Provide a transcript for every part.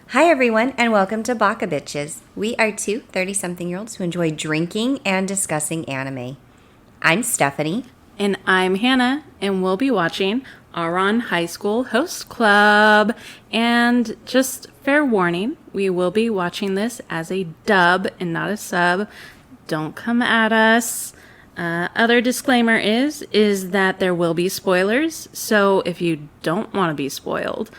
Hi, everyone, and welcome to Baka Bitches. We are two 30-something-year-olds who enjoy drinking and discussing anime. I'm Stephanie. And I'm Hannah, and we'll be watching Ouran High School Host Club. And just fair warning, we will be watching this as a dub and not a sub. Don't come at us. Other disclaimer is that there will be spoilers. So if you don't want to be spoiled,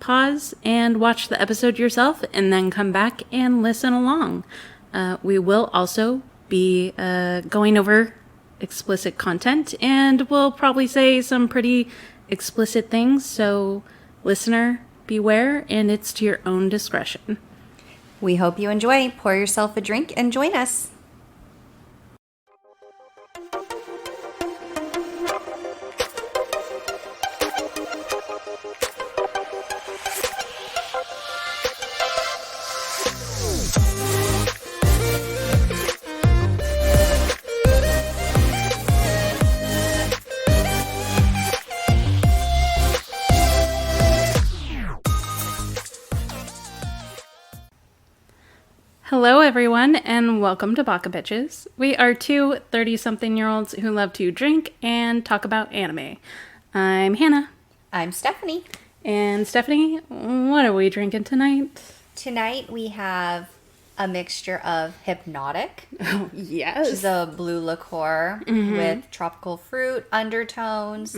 pause and watch the episode yourself and then come back and listen along. We will also be going over explicit content and we'll probably say some pretty explicit things. So listener, beware, and it's to your own discretion. We hope you enjoy. Pour yourself a drink and join us. Hello, everyone, and welcome to Baka Bitches. We are two 30-something-year-olds who love to drink and talk about anime. I'm Hannah. I'm Stephanie. And Stephanie, what are we drinking tonight? Tonight we have a mixture of Hypnotic, Oh, yes. which is a blue liqueur with tropical fruit undertones.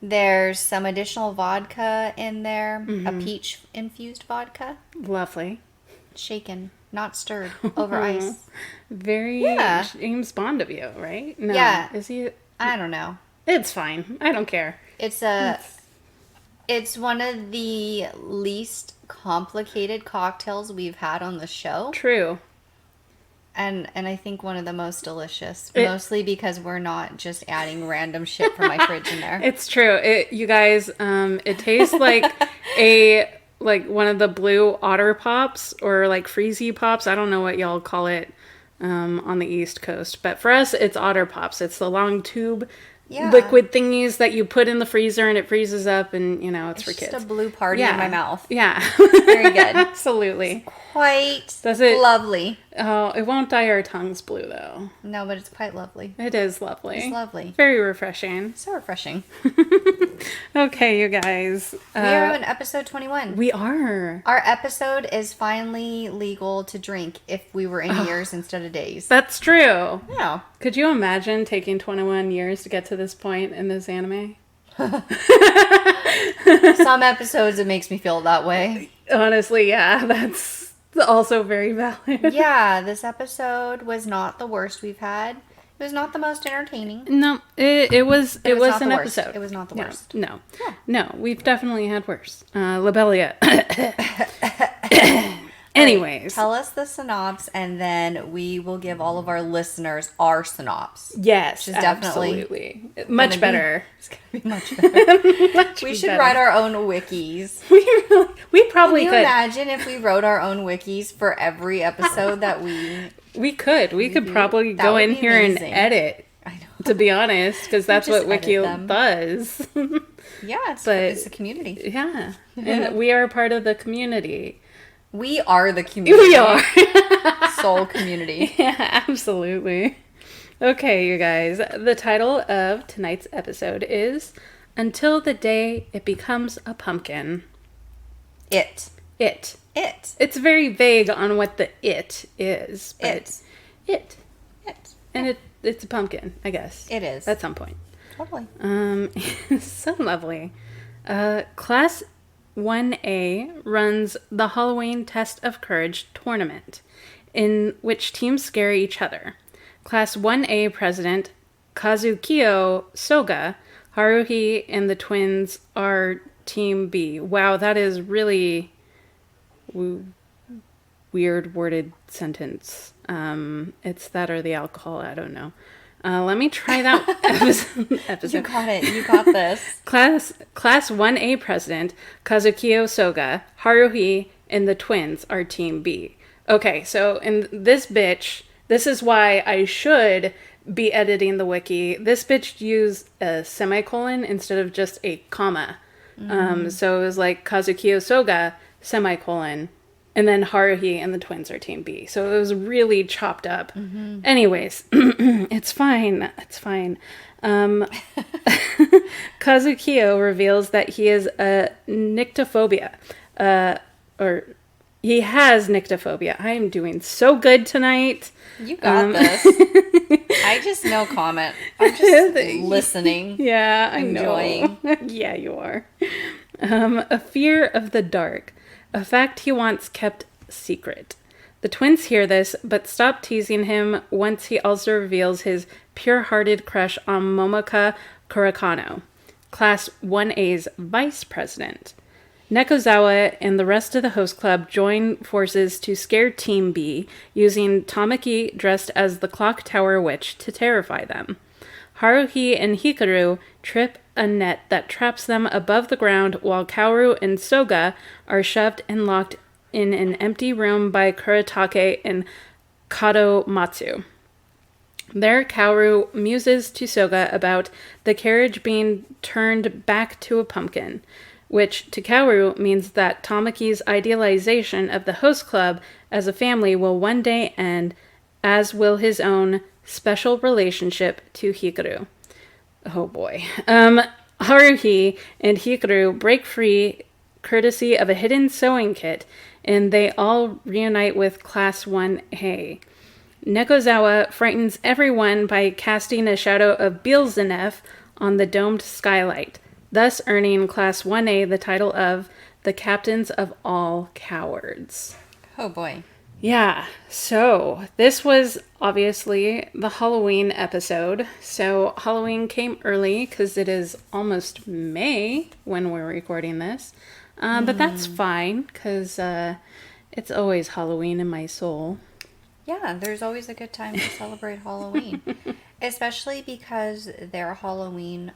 There's some additional vodka in there, a peach-infused vodka. Lovely. Shaken, not stirred, over ice. Very Yeah. James Bond of you, right? No. Yeah. Is he? I don't know. It's fine. I don't care. It's one of the least complicated cocktails we've had on the show. True. And I think one of the most delicious. Mostly because we're not just adding random shit from my fridge in there. It's true. You guys, it tastes like one of the blue Otter Pops or like Freezy Pops. I don't know what y'all call it on the East Coast. But for us, it's Otter Pops. It's the long tube liquid thingies that you put in the freezer and it freezes up and, it's for kids. It's just a blue party in my mouth. Yeah. Very good. Absolutely. Quite Does it lovely. Oh, it won't dye our tongues blue, though. No, but it's quite lovely. It is lovely. It's lovely. Very refreshing. So refreshing. Okay, you guys. We are on episode 21. We are. Our episode is finally legal to drink if we were in years instead of days. That's true. Yeah. Could you imagine taking 21 years to get to this point in this anime? Some episodes it makes me feel that way. Honestly, yeah, that's also very valid. Yeah, this episode was not the worst we've had. It was not the most entertaining. No, it was an episode. episode. It was not the worst. No, we've definitely had worse. Lobelia. Anyways. Tell us the synopsis, and then we will give all of our listeners our synopsis. Yes, which is definitely absolutely much better. It's gonna be much better. We should write our own wikis. We probably Can you could. imagine if we wrote our own wikis for every episode that we... We could. We could probably go in here amazing. And edit. I know. To be honest, because that's what Wiki does. Yeah, it's a community. Yeah. And we are part of the community. We are the community. We are. Soul community. Yeah, absolutely. Okay, you guys. The title of tonight's episode is Until the Day It Becomes a Pumpkin. It. It's very vague on what the it is. But it. And it's a pumpkin, I guess. It is. At some point. Totally. So lovely. Class 1A runs the Halloween Test of Courage tournament, in which teams scare each other. Class 1A president Kazukiyo Soga, Haruhi, and the twins are Team B. Wow, that is really weird worded sentence. It's that or the alcohol, I don't know. Let me try that episode. You got it. You got this. Class 1A president, Kazukiyo Soga, Haruhi, and the twins are Team B. Okay, so in this bitch, this is why I should be editing the wiki. This bitch used a semicolon instead of just a comma. So it was like Kazukiyo Soga, semicolon, and then Haruhi and the twins are Team B. So it was really chopped up. Anyways, it's fine. It's fine. Kazukiyo reveals that he is a nyctophobia, or he has nyctophobia. I am doing so good tonight. You got this. I just no comment. I'm just listening. Yeah, I enjoying. know. Yeah, you are. A fear of the dark, a fact he wants kept secret. The twins hear this, but stop teasing him once he also reveals his pure-hearted crush on Momoka Kurakano, Class 1A's vice president. Nekozawa and the rest of the host club join forces to scare Team B, using Tamaki dressed as the Clock Tower Witch to terrify them. Haruhi and Hikaru trip a net that traps them above the ground, while Kaoru and Soga are shoved and locked in an empty room by Kuretake and Kadomatsu. There, Kaoru muses to Soga about the carriage being turned back to a pumpkin, which to Kaoru means that Tamaki's idealization of the host club as a family will one day end, as will his own special relationship to Hikaru. Oh boy. Haruhi and Hikaru break free courtesy of a hidden sewing kit, and they all reunite with Class 1A. Nekozawa frightens everyone by casting a shadow of Beelzebub on the domed skylight, thus earning Class 1A the title of the Captains of All Cowards. Oh boy. Yeah, so this was obviously the Halloween episode. So Halloween came early because it is almost May when we're recording this. But that's fine because it's always Halloween in my soul. Yeah, there's always a good time to celebrate Halloween. Especially because their Halloween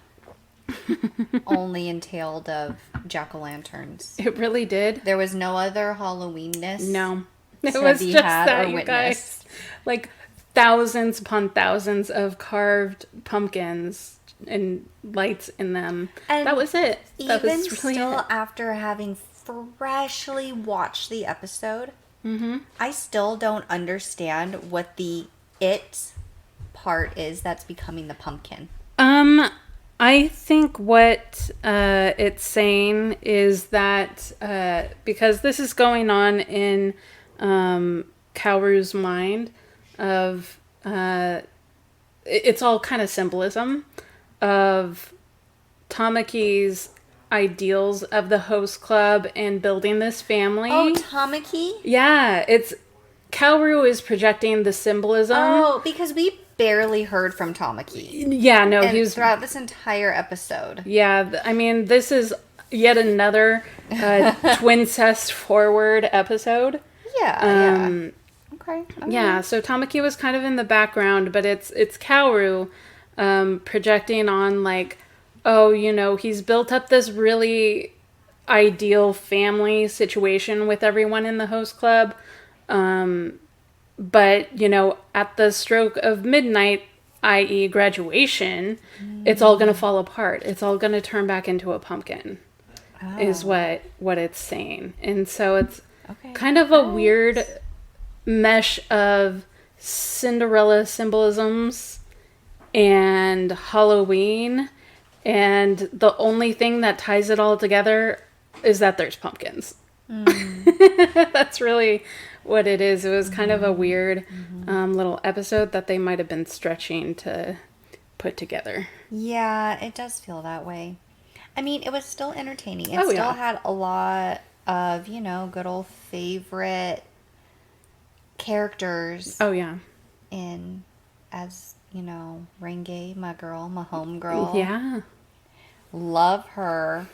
only entailed of jack-o'-lanterns. It really did. There was no other Halloweenness. No. It was just that, you guys. Like thousands upon thousands of carved pumpkins and lights in them. And that was it. That even was really still, it. after having freshly watched the episode, I still don't understand what the it part is that's becoming the pumpkin. I think what it's saying is that because this is going on in Kaoru's mind of it's all kind of symbolism of Tamaki's ideals of the host club and building this family. Oh, Tamaki? Yeah, it's Kaoru is projecting the symbolism. Oh, because we barely heard from Tamaki. Yeah, no, he was throughout this entire episode. Yeah, I mean, this is yet another twincest forward episode. Yeah, Okay. Yeah, so Tamaki was kind of in the background, but it's Kaoru projecting on like, oh, you know, he's built up this really ideal family situation with everyone in the host club. But, you know, at the stroke of midnight, i.e. graduation, it's all going to fall apart. It's all going to turn back into a pumpkin, is what it's saying. And so it's kind of a weird mesh of Cinderella symbolisms and Halloween. And the only thing that ties it all together is that there's pumpkins. That's really what it is. It was kind of a weird little episode that they might have been stretching to put together. Yeah, it does feel that way. I mean, it was still entertaining. It still had a lot of, you know, good old favorite characters. Oh, yeah. In, as, you know, Renge, my girl, my home girl. Yeah. Love her.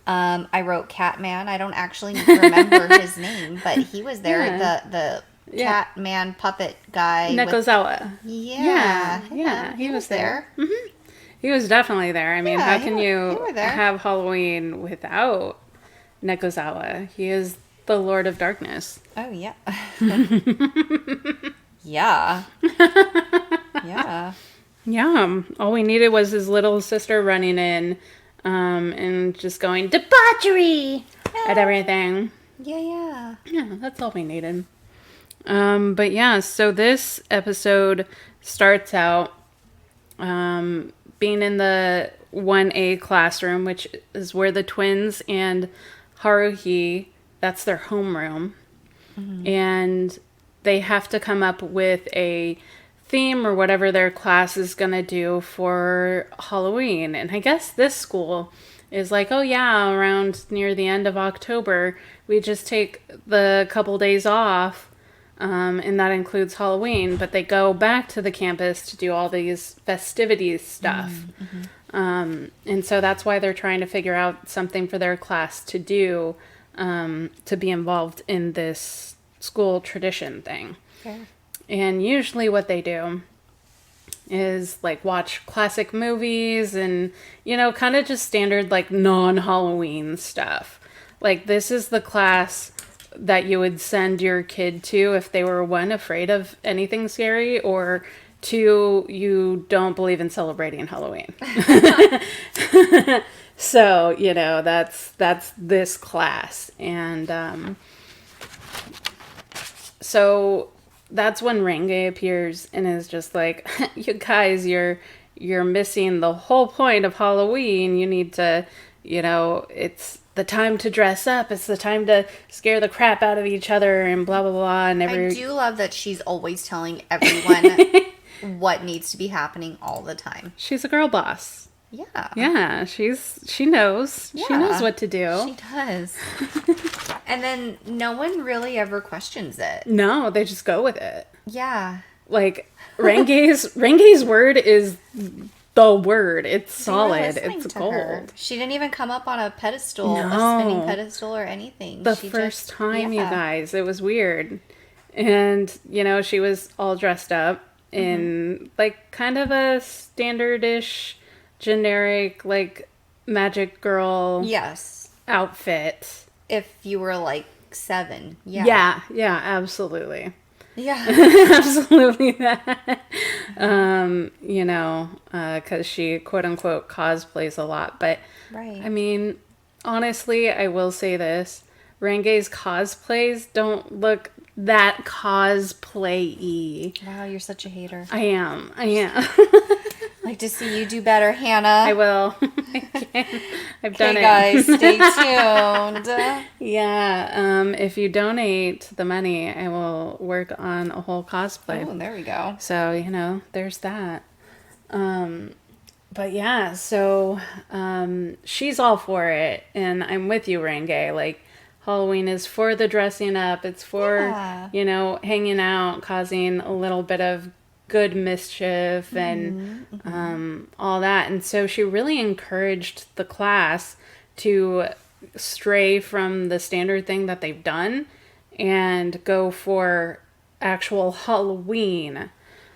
I wrote Catman. I don't actually remember his name, but he was there. Yeah. The Catman puppet guy. Nekozawa. Yeah. He was there. Mm-hmm. He was definitely there. I mean, how can you have Halloween without Nekozawa? He is the Lord of Darkness. Oh, yeah. Yeah. Yeah. Yeah. All we needed was his little sister running in and just going debauchery at everything. Yeah. Yeah, that's all we needed. But yeah, so this episode starts out being in the 1A classroom, which is where the twins and Haruhi, that's their homeroom. Mm-hmm. And they have to come up with a theme or whatever their class is going to do for Halloween. And I guess this school is like, oh yeah, around near the end of October, we just take the couple days off, and that includes Halloween, but they go back to the campus to do all these festivities stuff. Mm-hmm. And so that's why they're trying to figure out something for their class to do, to be involved in this school tradition thing. Okay. And usually what they do is like watch classic movies and, you know, kind of just standard like non-Halloween stuff. Like this is the class that you would send your kid to if they were, one, afraid of anything scary, or two, you don't believe in celebrating Halloween. So, you know, that's this class. And so that's when Renge appears and is just like, you guys, you're missing the whole point of Halloween. You need to, you know, it's the time to dress up. It's the time to scare the crap out of each other and blah, blah, blah. And I do love that she's always telling everyone what needs to be happening all the time. She's a girl boss. Yeah. Yeah, she knows. Yeah, she knows what to do. She does. And then no one really ever questions it. No, they just go with it. Yeah. Like Renge's word is the word. It's solid. It's gold. Her. She didn't even come up on a pedestal, a spinning pedestal or anything. The first time, you guys, it was weird. And, you know, she was all dressed up in like kind of a standardish, generic, like magic girl outfit. If you were like 7. Yeah, absolutely. Yeah. Absolutely that. You know, because she quote unquote cosplays a lot. But right. I mean, honestly, I will say this. Renge's cosplays don't look that cosplay-y. Wow, you're such a hater. I am. Like to see you do better, Hannah. I will. I've done it. Guys, stay tuned. Yeah. If you donate the money, I will work on a whole cosplay. Oh, there we go. So, you know, there's that. But yeah, so she's all for it. And I'm with you, Renge. Like, Halloween is for the dressing up. It's for, you know, hanging out, causing a little bit of good mischief and all that. And so she really encouraged the class to stray from the standard thing that they've done and go for actual Halloween.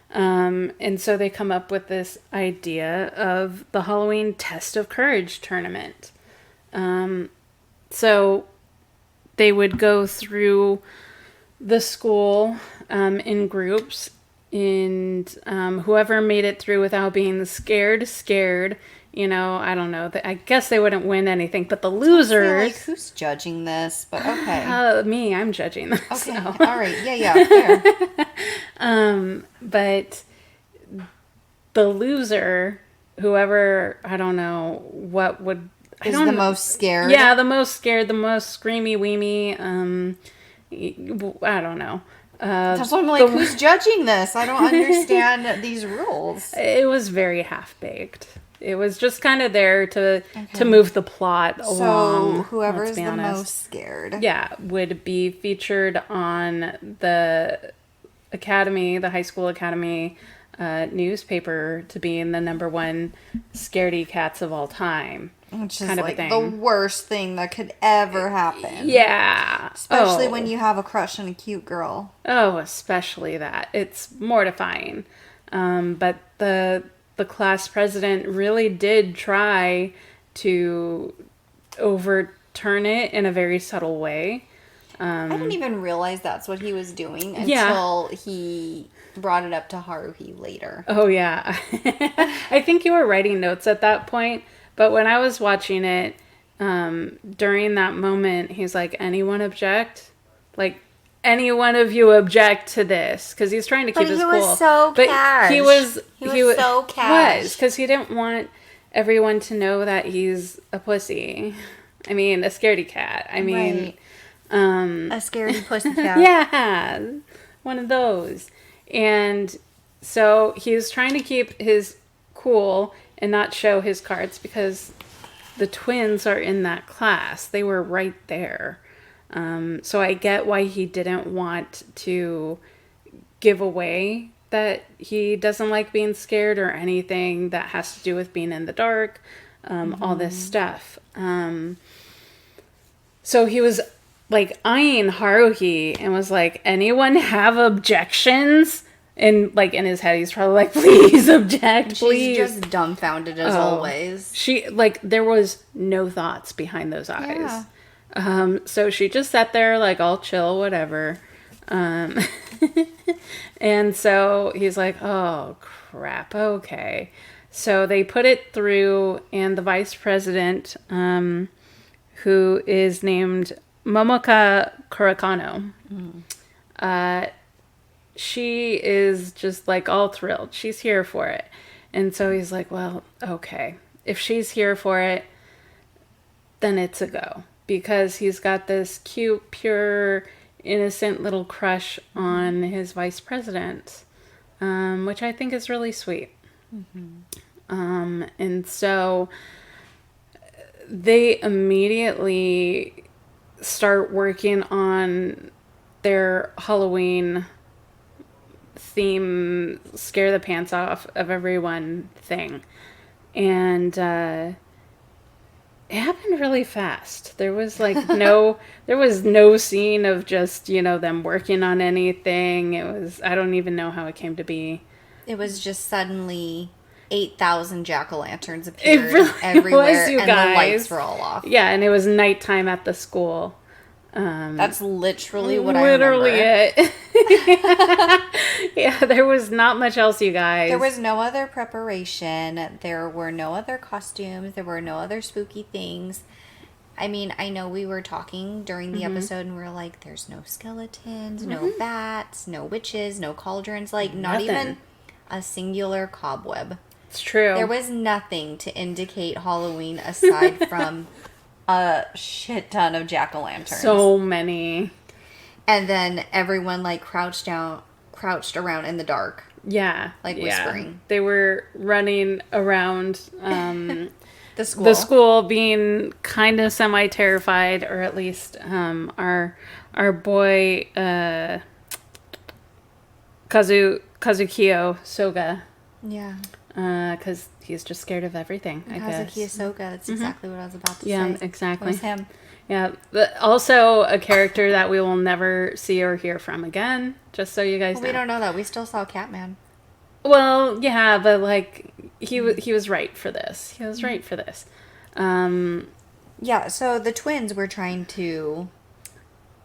And so they come up with this idea of the Halloween Test of Courage tournament. So they would go through the school in groups, and whoever made it through without being scared, you know, I don't know. I guess they wouldn't win anything, but the losers... Like, who's judging this? But okay. Me, I'm judging this. Okay, so. All right. Yeah, fair. But the loser, whoever, I don't know, what would... Is the most scared? Yeah, the most scared, the most screamy-weemy, I don't know. That's why I'm like, who's judging this? I don't understand these rules. It was very half-baked. It was just kind of there to move the plot along. So whoever's the most scared. Yeah, would be featured on the academy, the high school academy newspaper to being the #1 scaredy-cats of all time. Which is like the worst thing that could ever happen. Yeah. Especially when you have a crush on a cute girl. Oh, especially that. It's mortifying. But the class president really did try to overturn it in a very subtle way. I didn't even realize that's what he was doing until he brought it up to Haruhi later. Oh, yeah. I think you were writing notes at that point. But when I was watching it, during that moment, he's like, anyone object? Like, any one of you object to this? Because he's trying to keep his cool. But he was so cash. He was so cash. because he didn't want everyone to know that he's a pussy. I mean, a scaredy-cat. I mean... Right. A scaredy pussycat. Yeah, one of those. And so he was trying to keep his cool and not show his cards because the twins are in that class. They were right there. So I get why he didn't want to give away that he doesn't like being scared or anything that has to do with being in the dark, all this stuff. So he was like eyeing Haruhi and was like, anyone have objections? And like in his head, he's probably like, please object, please. She's just dumbfounded as always. She, like, there was no thoughts behind those eyes. Yeah. So she just sat there like all chill, whatever. And so he's like, oh crap, okay. So they put it through, and the vice president, who is named Momoka Kurakano. She is just like all thrilled. She's here for it. And so he's like, well, okay. If she's here for it, then it's a go. Because he's got this cute, pure, innocent little crush on his vice president, which I think is really sweet. And so they immediately start working on their Halloween theme, scare the pants off of everyone thing. And it happened really fast. There was like no scene of just, them working on anything. It was, I don't even know how it came to be. It was just suddenly 8,000 jack-o'-lanterns appeared everywhere, and the lights were all off. Yeah, and it was nighttime at the school. That's literally what literally I remember. It. Yeah, there was not much else, you guys. There was no other preparation. There were no other costumes. There were no other spooky things. I mean, I know we were talking during the episode and we were like, there's no skeletons, no bats, no witches, no cauldrons, like not even a singular cobweb. It's true. There was nothing to indicate Halloween aside from a shit ton of jack-o'-lanterns. So many. And then everyone like crouched around in the dark. Yeah. Like whispering. They were running around the school being kind of semi-terrified, or at least our boy Kazukiyo Soga. Yeah. Because he's just scared of everything, I guess. Kazukiyo Soga, that's exactly what I was about to say. Yeah, exactly. It was him. Yeah, but also a character that we will never see or hear from again, just so you guys know. We don't know that. We still saw Catman. Well, yeah, but like, he was right for this. He was right for this. Yeah, so the twins were trying to...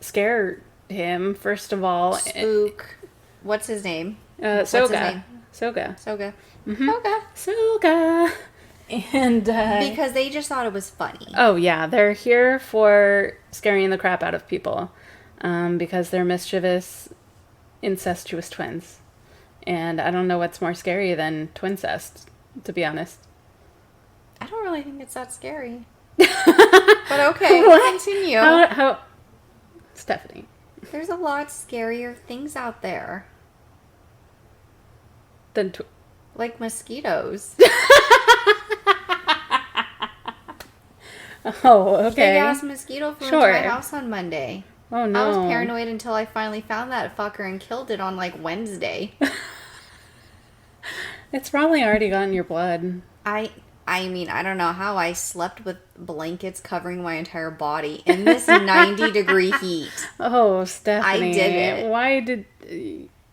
scare him, first of all. Spook. What's his name? Soga. What's his name? Soga. Soga. Mm-hmm. Soga. Soga. And because they just thought it was funny. Oh yeah, they're here for scaring the crap out of people, because they're mischievous, incestuous twins, and I don't know what's more scary than twincest, to be honest. I don't really think it's that scary. But okay, continue. How, Stephanie? There's a lot scarier things out there. Than like mosquitoes. Oh, okay. Big ass mosquito flew into my house on Monday. Oh no. I was paranoid until I finally found that fucker and killed it on like Wednesday. It's probably already gotten your blood. I mean, I don't know how I slept with blankets covering my entire body in this 90-degree heat. Oh, Stephanie. I did it. Why did...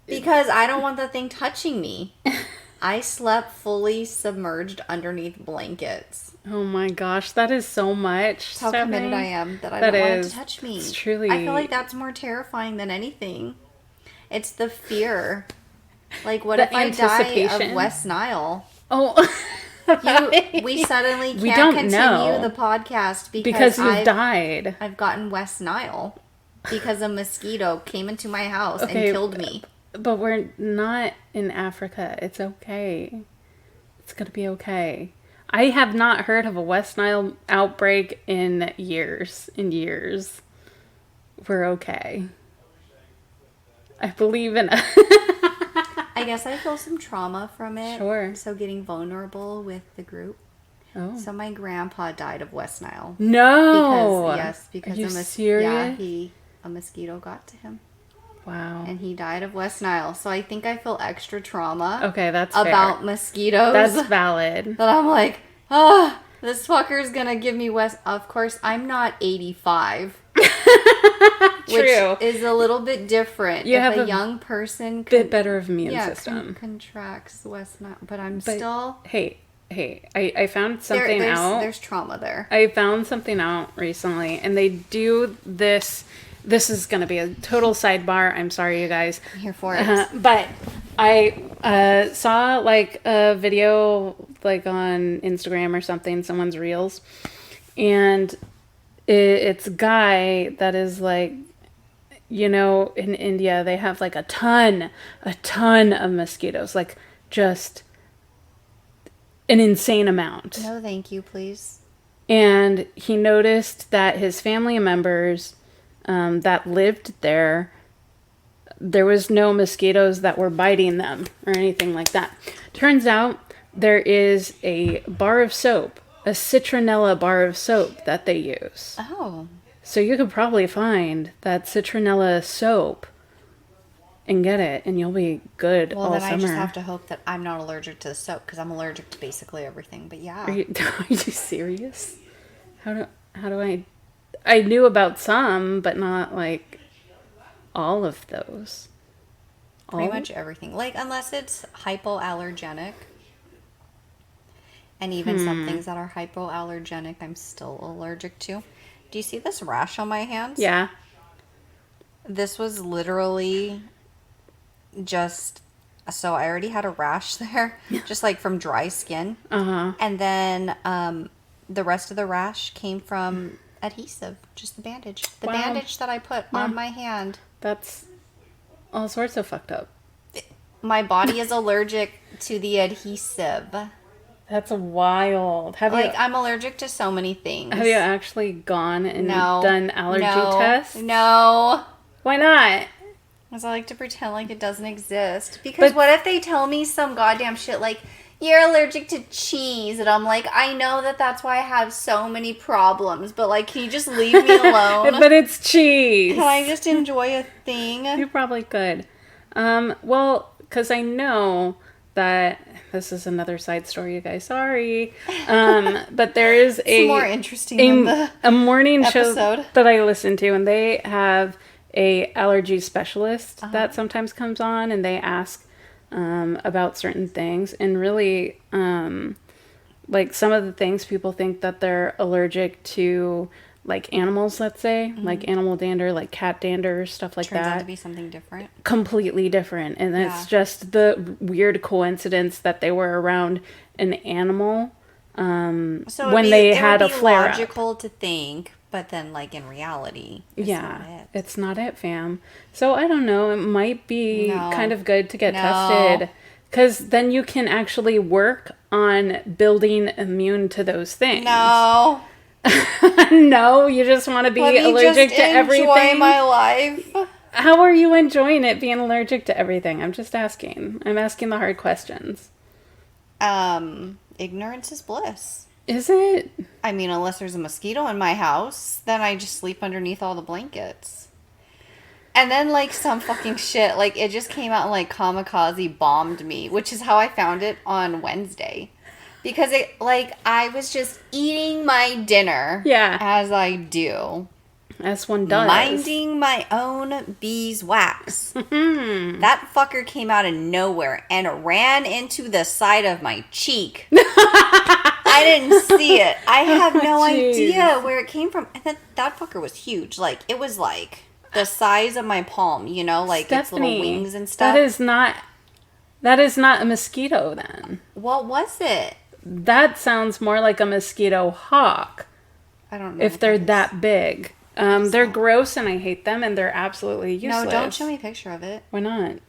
Because I don't want the thing touching me. I slept fully submerged underneath blankets. Oh my gosh, that is so much. That's how committed I am that I don't want it to touch me. It's truly... I feel like that's more terrifying than anything. It's the fear. Like, what if I die of West Nile? Oh. We suddenly We can't don't continue know. the podcast Because you've I've died. gotten West Nile because a mosquito came into my house and Okay. killed me. But we're not in Africa. It's okay. It's gonna be okay. I have not heard of a West Nile outbreak in years. We're okay. I believe in us. I guess I feel some trauma from it. Sure. So getting vulnerable with the group. Oh. So my grandpa died of West Nile. No. Because Are you serious? a mosquito got to him. Wow. And he died of West Nile. So I think I feel extra trauma. Okay, that's about fair. mosquitoes. That's valid. That I'm like, this fucker's gonna give me West. Of course, I'm not 85. True. Which is a little bit different. You if have a a young person bit better of immune system. Contracts West Nile, but I'm But, still. Hey, I found something out. There's trauma there. I found something out recently, and they do this. This is going to be a total sidebar. I'm sorry, you guys. I'm here for it. But I saw like a video like on Instagram or something, someone's reels, and it's a guy that is like, in India they have like a ton of mosquitoes, like just an insane amount. No, thank you, please. And he noticed that his family members that lived there was no mosquitoes that were biting them or anything like that. Turns out there is a bar of soap, a citronella bar of soap that they use. Oh. So you could probably find that citronella soap and get it, and you'll be good all Well, then summer. I just have to hope that I'm not allergic to the soap, because I'm allergic to basically everything. But yeah. Are you serious? How do I knew about some, but not like all of those. Pretty much everything. Like, unless it's hypoallergenic. And even some things that are hypoallergenic, I'm still allergic to. Do you see this rash on my hands? Yeah. This was literally just... So I already had a rash there, just like from dry skin. Uh-huh. And then the rest of the rash came from adhesive, just the bandage. The Wow. bandage that I put on my hand. That's all sorts of fucked up. My body is allergic to the adhesive. That's wild. I'm allergic to so many things. Have you actually gone and No. done allergy tests? No. Why not? Because I like to pretend like it doesn't exist. Because what if they tell me some goddamn shit like, you're allergic to cheese? And I'm like, I know that's why I have so many problems. But, like, can you just leave me alone? But it's cheese. Can I just enjoy a thing? You probably could. Well, because I know that this is another side story, you guys. Sorry. But there is It's more interesting than the a morning episode. show that I listen to, and they have a allergy specialist that sometimes comes on, and they ask about certain things, and really like some of the things people think that they're allergic to, like animals, let's say, like animal dander, like cat dander, stuff like Turns that. out to be something different. Completely different, and it's Yeah. just the weird coincidence that they were around an animal So when they had a flare up. logical to think, but then, like, in reality, it's not it. It's not it, fam. So I don't know. It might be No. kind of good to get No. tested, because then you can actually work on building immune to those things. No. No, you just want to be Let me allergic just to everything. enjoy my life. How are you enjoying it being allergic to everything? I'm just asking. I'm asking the hard questions. Ignorance is bliss. Is it? I mean, unless there's a mosquito in my house, then I just sleep underneath all the blankets. And then, like, some fucking shit, like, it just came out and, like, kamikaze bombed me, which is how I found it on Wednesday. Because, I was just eating my dinner. Yeah. As I do. As one does. Minding my own beeswax. That fucker came out of nowhere and ran into the side of my cheek. I didn't see it. I have no idea where it came from. And that fucker was huge. Like, it was like the size of my palm, you know, like Stephanie, its little wings and stuff. That is not a mosquito then. What was it? that sounds more like a mosquito hawk. I don't know. If they're that big. They're gross and I hate them and they're absolutely useless. No, don't show me a picture of it. Why not?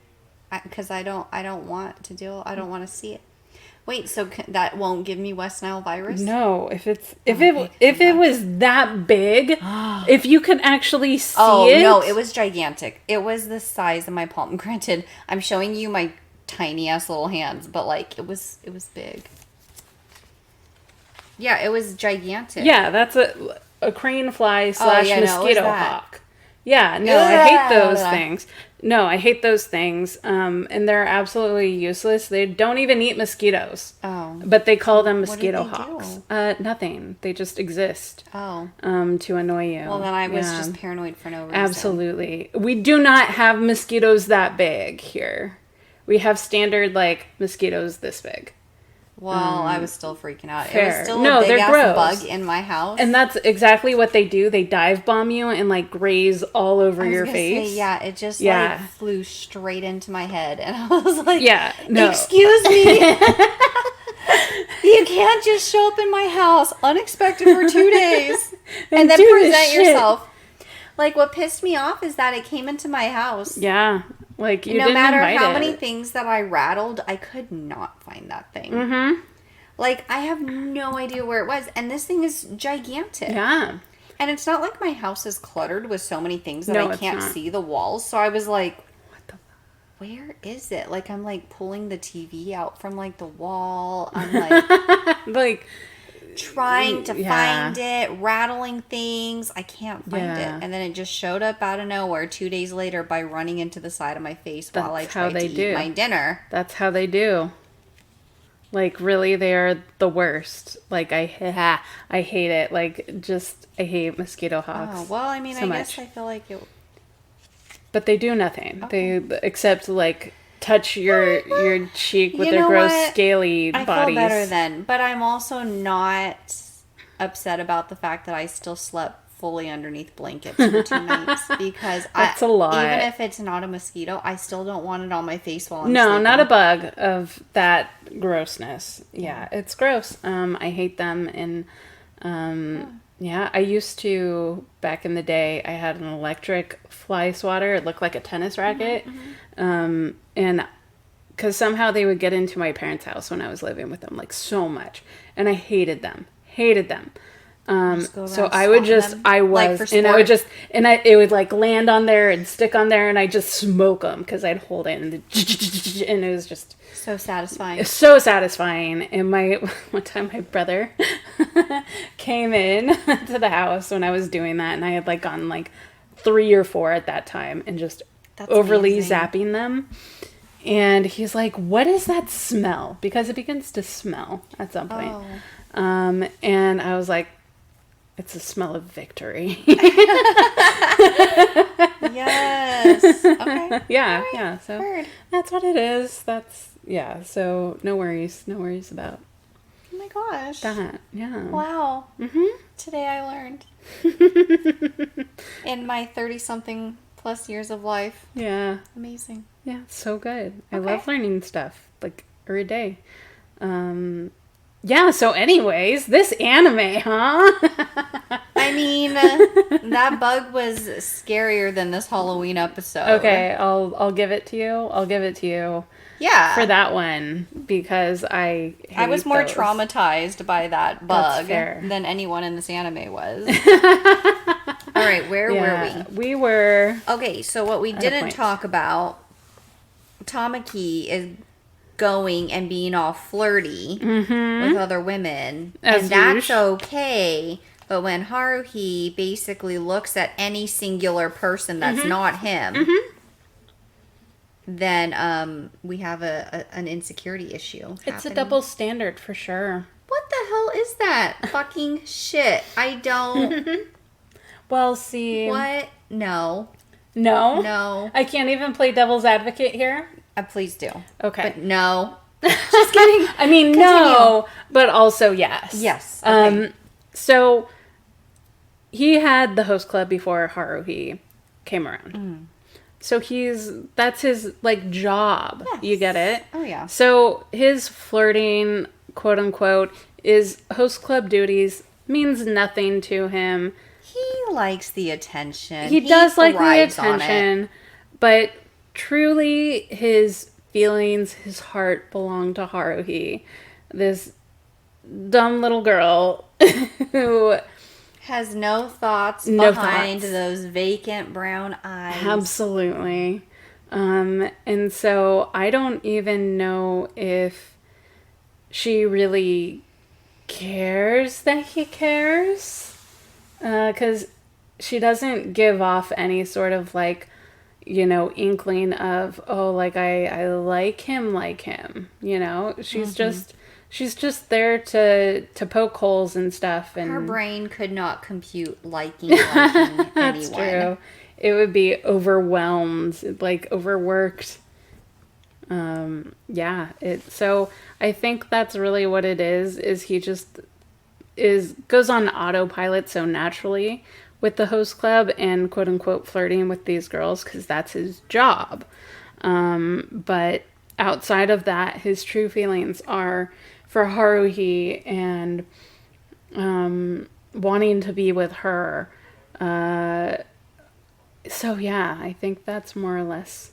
Because I don't want to I don't want to see it. Wait, so that won't give me West Nile virus? No, if it was that big, if you could actually see it. Oh, no, it was gigantic. It was the size of my palm. Granted, I'm showing you my tiny ass little hands, but like it was big. Yeah, it was gigantic. Yeah, that's a crane fly / mosquito hawk. Yeah, no, Ugh. I hate those things. No, I hate those things. And they're absolutely useless. They don't even eat mosquitoes. Oh. But they call them What did mosquito they hawks. Nothing. They just exist. Oh. To annoy you. Well, then I was just paranoid for no reason. Absolutely. We do not have mosquitoes that big here. We have standard, like, mosquitoes this big. Well, I was still freaking out. Fair. It was still No, a big they're ass gross. bug in my house. And that's exactly what they do. They dive bomb you and, like, graze all over your face. Yeah, it just, like, flew straight into my head. And I was like, no. Excuse me. You can't just show up in my house unexpected for 2 days and then present yourself. Like, what pissed me off is that it came into my house. Yeah. Like, you no didn't matter invite how it. many things that I rattled, I could not find that thing. Mm-hmm. Like, I have no idea where it was. And this thing is gigantic. Yeah. And it's not like my house is cluttered with so many things that I can't see the walls. So I was like, what the? Where is it? Like, I'm like pulling the TV out from like the wall. I'm like, like trying to find it, rattling things. I can't find it. And then it just showed up out of nowhere 2 days later by running into the side of my face while I tried to eat my dinner. That's how they do. Like, really, they are the worst. Like, I hate it. Like, just, I hate mosquito hawks. Oh, well, I mean, so I guess much. I feel like it... But they do nothing. Okay. They, except, like, touch your cheek with their gross, scaly bodies. I feel better then. But I'm also not upset about the fact that I still slept fully underneath blankets for 2 nights. Because that's a lot. Even if it's not a mosquito, I still don't want it on my face while I'm No, sleeping. not a bug of that grossness. Yeah, it's gross. I hate them. And, I used to, back in the day, I had an electric fly swatter. It looked like a tennis racket. Mm-hmm. And because somehow they would get into my parents' house when I was living with them, like, so much. And I hated them. So I would just, them? I was, like and I would just, and it would like land on there and stick on there and I just smoke them because I'd hold it and it was just so satisfying. So satisfying. And one time my brother came in to the house when I was doing that and I had like gotten like 3 or 4 at that time and just overly zapping them. And he's like, what is that smell? Because it begins to smell at some point. Oh. And I was like, it's the smell of victory. Yes. Okay. Yeah, right. Yeah. So that's what it is. So no worries about. Oh my gosh. That, yeah. Wow. Mm-hmm. Today I learned. In my 30-something plus years of life. Yeah. Amazing. Yeah, it's so good. I love learning stuff, like, every day. Yeah, so anyways, this anime, huh? I mean, that bug was scarier than this Halloween episode. Okay, I'll give it to you. Yeah. For that one, because I was more traumatized by that bug than anyone in this anime was. All right, where were we? We were... Okay, so what we didn't talk about, Tamaki is going and being all flirty with other women. And that's okay. But when Haruhi basically looks at any singular person that's not him, then we have an insecurity issue. It's a double standard for sure. What the hell is that? Fucking shit. I don't... Well, see... What? No. No? No. I can't even play devil's advocate here? Please do. Okay. But no. Just kidding. I mean, no, but also yes. Yes. Okay. So he had the host club before Haruhi came around. So that's his like job. Yes. You get it? Oh yeah. So his flirting quote unquote, is host club duties, means nothing to him. He likes the attention. He does like the thrives on it. attention, but truly his feelings, his heart belong to Haruhi. This dumb little girl who has no thoughts No behind thoughts. those vacant brown eyes. absolutely. And so I don't even know if she really cares that he cares. Because she doesn't give off any sort of like, you know, inkling of, oh, like I like him, you know? She's just there to poke holes and stuff. And Her brain could not compute liking anyone. that's true. It would be overwhelmed, like overworked. So I think that's really what it is he just goes on autopilot so naturally with the host club and quote unquote flirting with these girls because that's his job. But outside of that, his true feelings are for Haruhi and wanting to be with her. So yeah, I think that's more or less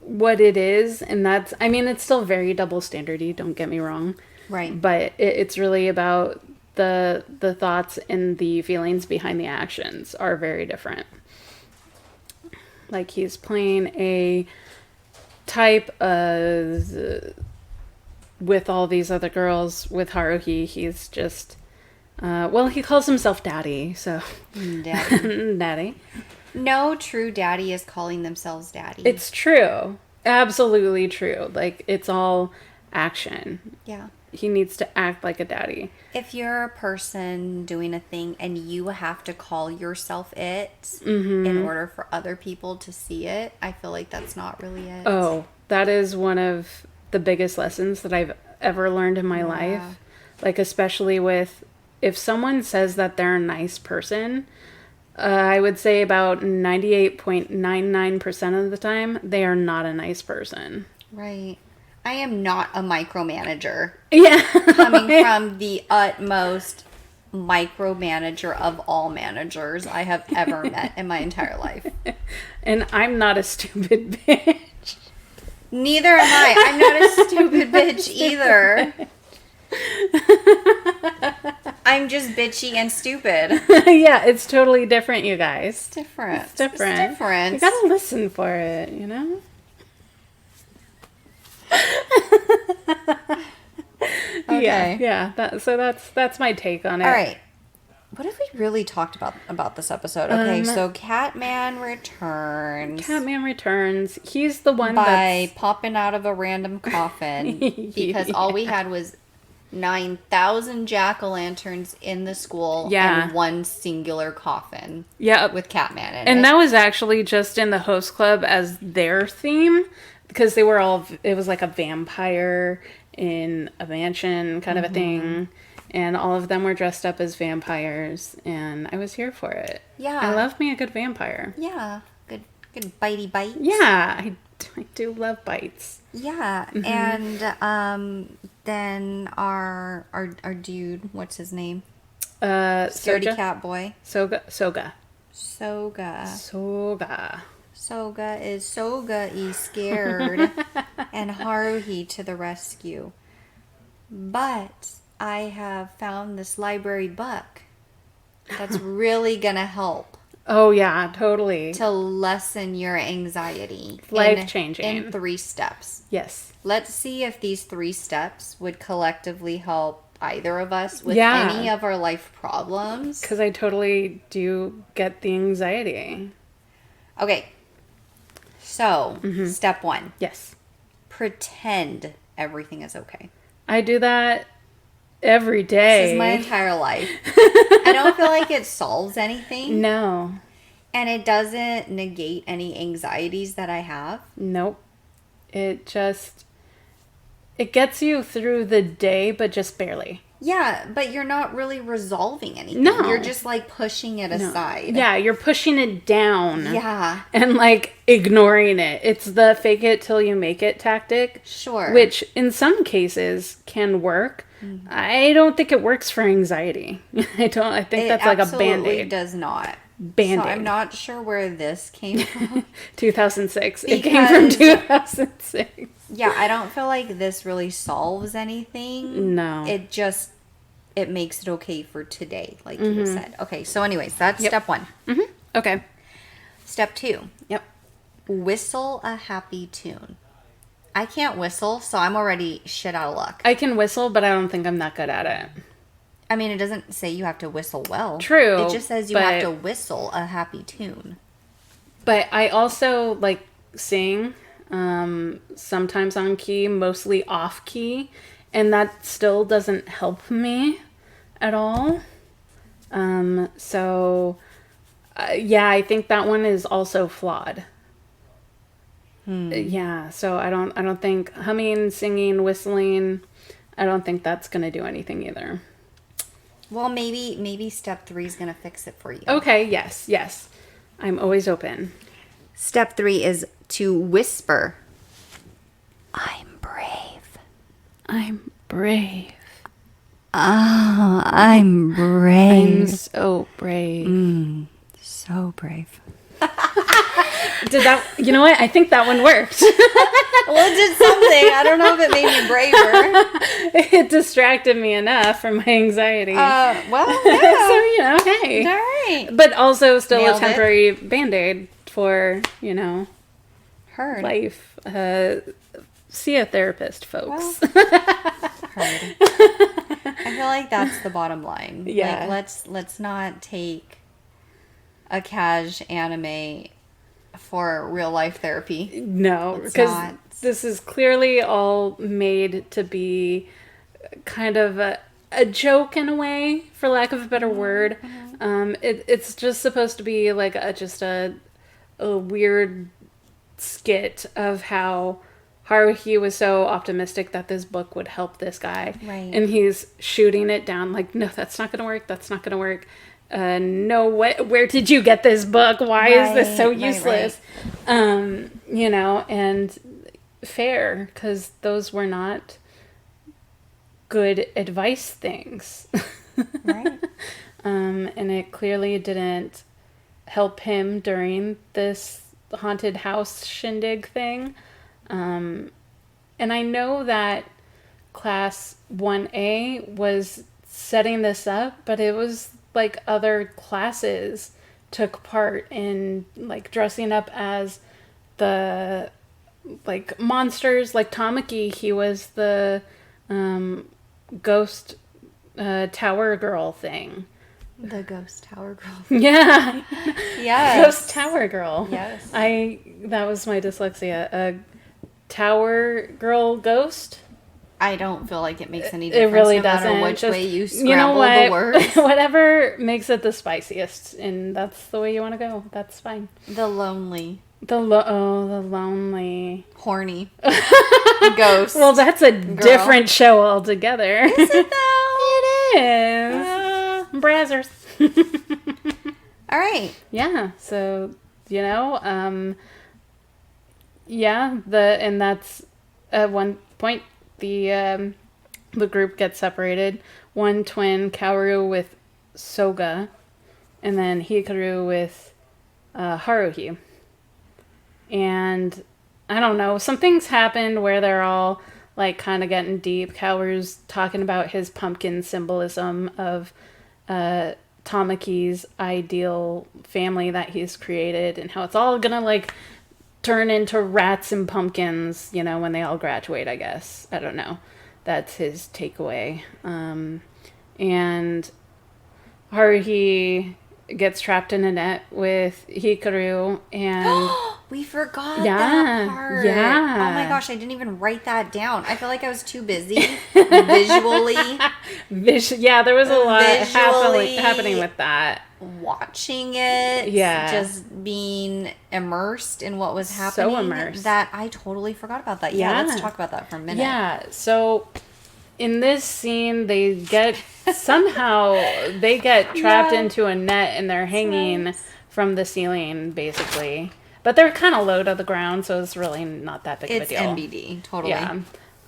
what it is. And that's, I mean, it's still very double standard-y, don't get me wrong. Right. But it's really about the thoughts and the feelings behind the actions are very different. Like he's playing a type of with all these other girls. With Haruhi, he's just he calls himself daddy, so Daddy. daddy. No true daddy is calling themselves daddy. It's true. Absolutely true. Like it's all action. Yeah. He needs to act like a daddy. If you're a person doing a thing and you have to call yourself it Mm-hmm. in order for other people to see it, I feel like that's not really it. Oh, that is one of the biggest lessons that I've ever learned in my life. Like, especially with, if someone says that they're a nice person, I would say about 98.99% of the time, they are not a nice person. Right. I am not a micromanager. Yeah. Coming from the utmost micromanager of all managers I have ever met in my entire life. And I'm not a stupid bitch. Neither am I. I'm not a stupid bitch either. I'm just bitchy and stupid. Yeah, it's totally different, you guys. Different. It's different. It's different. You gotta listen for it, you know? Okay. Yeah. That's my take on it. All right. What have we really talked about this episode? Okay, so Catman returns. Catman returns. He's the one by popping out of a random coffin because all we had was 9,000 jack-o'-lanterns in the school and one singular coffin. Yeah, with Catman in it. And that was actually just in the host club as their theme because they were all. It was like a vampire in a mansion kind of a thing. And all of them were dressed up as vampires, and I was here for it. Yeah. I love me a good vampire. Yeah. Good bitey bites. Yeah, I do love bites. Yeah. And then our dude, what's his name? Scaredy-cat boy. Soga. Soga is Soga-y scared and Haruhi to the rescue. But I have found this library book that's really gonna help. Oh yeah, totally. To lessen your anxiety. Life-changing. In 3 steps. Yes. Let's see if these 3 steps would collectively help either of us with any of our life problems. Because I totally do get the anxiety. Okay. So, step 1. Yes. Pretend everything is okay. I do that every day. This is my entire life. I don't feel like it solves anything. No. And it doesn't negate any anxieties that I have. Nope. It gets you through the day, but just barely. Yeah, but you're not really resolving anything. No. You're just, like, pushing it aside. Yeah, you're pushing it down. Yeah. And, like, ignoring it. It's the fake it till you make it tactic. Sure. Which, in some cases, can work. Mm-hmm. I don't think it works for anxiety. I think that's like a Band-Aid. It does not. Band-Aid. So I'm not sure where this came from. 2006. It came from 2006. Yeah, I don't feel like this really solves anything. No. It makes it okay for today, like you said. Okay, so anyways, that's step 1. Mm-hmm. Okay. Step 2. Yep. Whistle a happy tune. I can't whistle, so I'm already shit out of luck. I can whistle, but I don't think I'm that good at it. I mean, it doesn't say you have to whistle well. True. It just says you have to whistle a happy tune. But I also, like, sing, sometimes on key, mostly off key, and that still doesn't help me at all. I think that one is also flawed. Yeah, so I don't think humming, singing, whistling, I don't think that's going to do anything either. Well, maybe step 3 is going to fix it for you. Okay, yes. I'm always open. Step 3 is to whisper. I'm brave. I'm brave. Ah, I'm brave. I'm so brave. So brave. Did that? You know what? I think that one worked. Well, it did something. I don't know if it made me braver. It distracted me enough from my anxiety. Well, yeah. So, hey. All right. But also still Nailed a temporary Band-Aid for, Heard. life. See a therapist, folks. Heard. I feel like that's the bottom line. Yeah. Like, let's not take a cash anime for real life therapy. No, because this is clearly all made to be kind of a joke in a way, for lack of a better word. It's just supposed to be like a weird skit of how Haruhi was so optimistic that this book would help this guy. Right. And he's shooting it down like, no, that's not going to work. That's not going to work. No, where did you get this book? Why is this so useless? Right. And fair, because those were not good advice things. Right. And it clearly didn't help him during this haunted house shindig thing. And I know that class 1A was setting this up, but it was like other classes took part in like dressing up as the like monsters. Like Tamaki, he was the ghost tower girl thing. The ghost tower girl. Yeah. Yes. Ghost tower girl. Yes. That was my dyslexia. A tower girl ghost. I don't feel like it makes any difference. It really no doesn't. matter which way you scramble you know what? the words. Whatever makes it the spiciest, and that's the way you want to go. That's fine. The lonely. The lonely. Horny. Ghost. Well, that's a different show altogether. Is it though? It is. Brazzers. All right. Yeah. So, and that's at one point the group gets separated. One twin, Kaoru with Soga, and then Hikaru with Haruhi. And I don't know, some things happened where they're all like kind of getting deep. Kaoru's talking about his pumpkin symbolism of Tamaki's ideal family that he's created, and how it's all gonna like turn into rats and pumpkins, when they all graduate, I guess. I don't know. That's his takeaway. And Haruhi gets trapped in a net with Hikaru, and we forgot that part. Yeah. Oh my gosh, I didn't even write that down. I feel like I was too busy visually. Yeah, there was a lot happening with that. Watching it, yeah, just being immersed in what was happening. So immersed that I totally forgot about that. Yeah, let's talk about that for a minute. Yeah, so in this scene, they get trapped into a net and they're hanging from the ceiling, basically. But they're kind of low to the ground, so it's really not that big of a deal. It's NBD, totally. Yeah.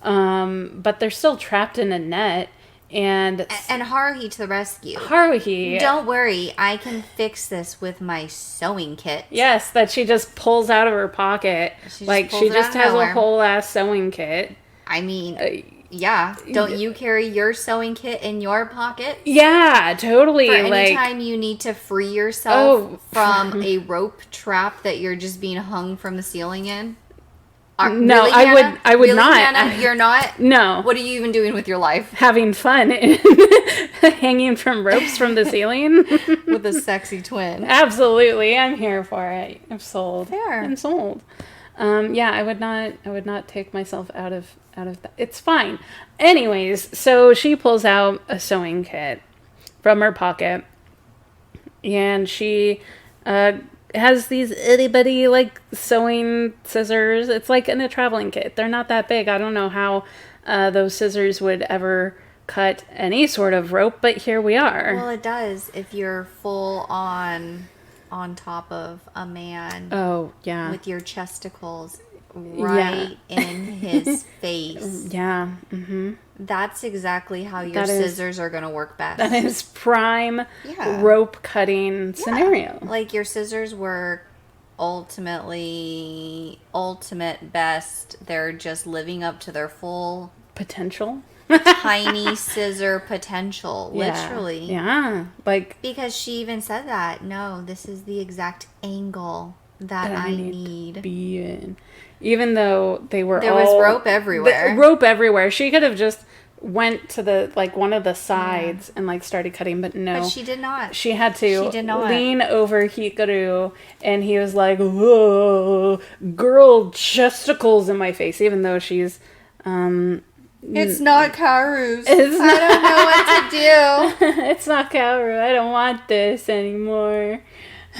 But they're still trapped in a net. And Haruhi to the rescue. Haruhi. Don't worry, I can fix this with my sewing kit. Yes, that she just pulls out of her pocket. She just has a whole ass sewing kit. I mean, yeah. Don't you carry your sewing kit in your pocket? Yeah, totally. For any time you need to free yourself from a rope trap that you're just being hung from the ceiling in? No, really, I would really, not. Hannah? You're not? No. What are you even doing with your life? Having fun hanging from ropes from the ceiling with a sexy twin. Absolutely, I'm here for it. I'm sold. Fair. I'm sold. Yeah, I would not take myself out of that. It's fine. Anyways, so she pulls out a sewing kit from her pocket, and she has these itty-bitty, like, sewing scissors. It's like in a traveling kit. They're not that big. I don't know how those scissors would ever cut any sort of rope, but here we are. Well, it does if you're full on top of a man. Oh, yeah. With your chesticles right in his face. Yeah. Mm-hmm. That's exactly how your scissors are going to work best. That is prime rope cutting scenario. Like your scissors work ultimate best. They're just living up to their full potential. Tiny scissor potential, literally. Yeah. Like, because she even said that. No, this is the exact angle that I need to be in. Even though there was rope everywhere. Rope everywhere. She could have just went to the one of the sides and started cutting, but no. But she did not. She had to lean over Hikaru, and he was like, "Whoa, girl, chesticles in my face," even though she's it's not Kaoru's. I don't know what to do. It's not Kaoru. I don't want this anymore.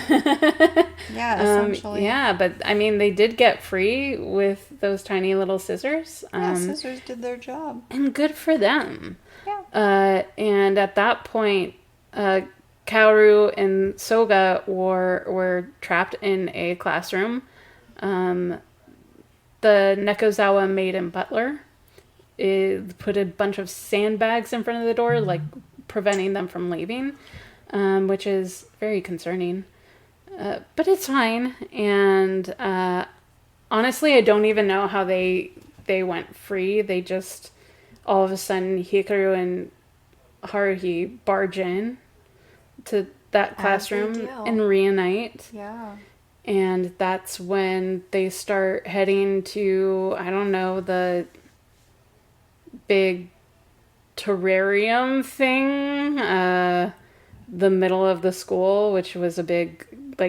Yeah, essentially. Yeah, but I mean, they did get free with those tiny little scissors. Scissors did their job. And good for them. Yeah. And at that point, Kaoru and Soga were trapped in a classroom. The Nekozawa maid and butler put a bunch of sandbags in front of the door, preventing them from leaving, which is very concerning. But it's fine, and honestly, I don't even know how they went free. They just, all of a sudden, Hikaru and Haruhi barge in to that classroom and reunite. Yeah. And that's when they start heading to, I don't know, the big terrarium thing, the middle of the school, which was a big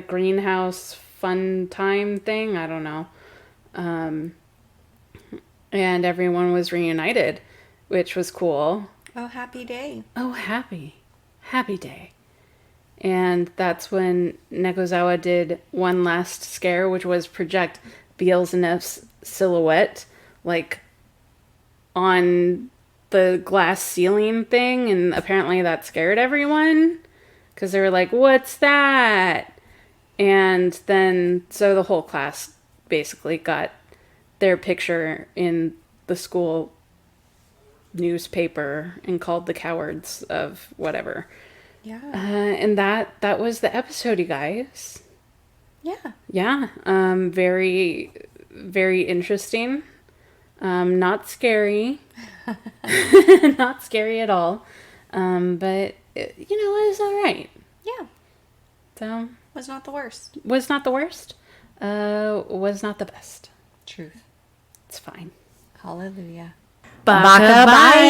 greenhouse fun time thing. I don't know. And everyone was reunited, which was cool. Oh, happy day. Oh, happy day. And that's when Nekozawa did one last scare, which was project Beelzebub's silhouette, on the glass ceiling thing. And apparently that scared everyone, because they were like, "What's that?" And then, so the whole class basically got their picture in the school newspaper and called the cowards of whatever. Yeah. And that was the episode, you guys. Yeah. Yeah. Very, very interesting. Not scary. Not scary at all. But, it was all right. Yeah. So... Was not the worst. Was not the worst. Was not the best. Truth. It's fine. Hallelujah. Baka bye!